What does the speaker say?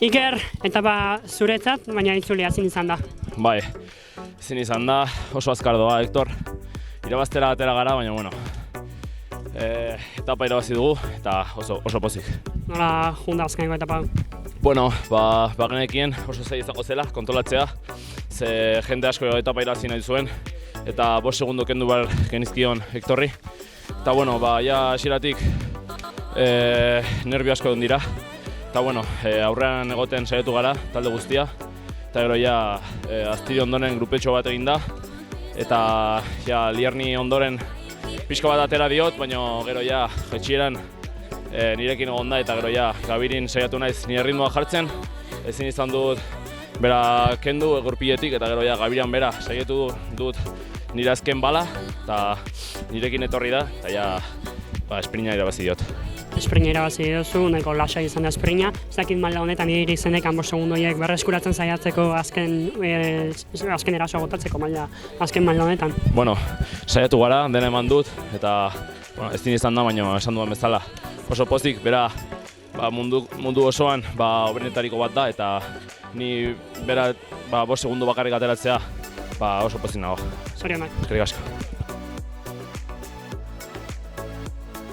Iker, etapa zuretzat, baina itzulia ezin izan da. Bai, ezin izan da, oso azkar doa, Hector. Irabaztera atera gara, baina bueno, etapa irabazi dugu eta oso pozik. Nola junda azkeneko etapa? Bueno, genekien oso zaila izango zela, kontrolatzea, ze jende asko etapa irabazi nahi zuen, eta 5 segundo kendu behar genizkion Hectorri. Eta bueno, ja hasieratik nervio asko dira. Eta bueno, aurrean egoten saiatu gara, talde guztia. Eta gero ja Aztiri ondoren grupetxo bat egin da. Eta ja Lierni ondoren pixka bat atera diot, baina gero ja jetxieran nirekin egon da eta gero ja Gabirin saiatu naiz nire ritmoa jartzen. Ezin izan dut bera kendu gurpiletik eta gero ja Gabiran bera saiatu dut nire azken bala eta nirekin etorri da eta ja esprinta irabazi diot. Esprinta irabazi duzu, nahiko lasai izan da esprinta. Ez dakit malda honetan nire izenek 5 segundu horiek berreskuratzen saiatzeko azken erasoa gotatzeko azken malda honetan. Bueno, saiatu gara, dena eman dut eta ezin izan da, baina esan duan bezala. Oso pozik, bera mundu osoan hoberenetariko bat da eta ni bera 5 segundu bakarrik ateratzea oso pozik nago. Zorionak. Eskerrik asko.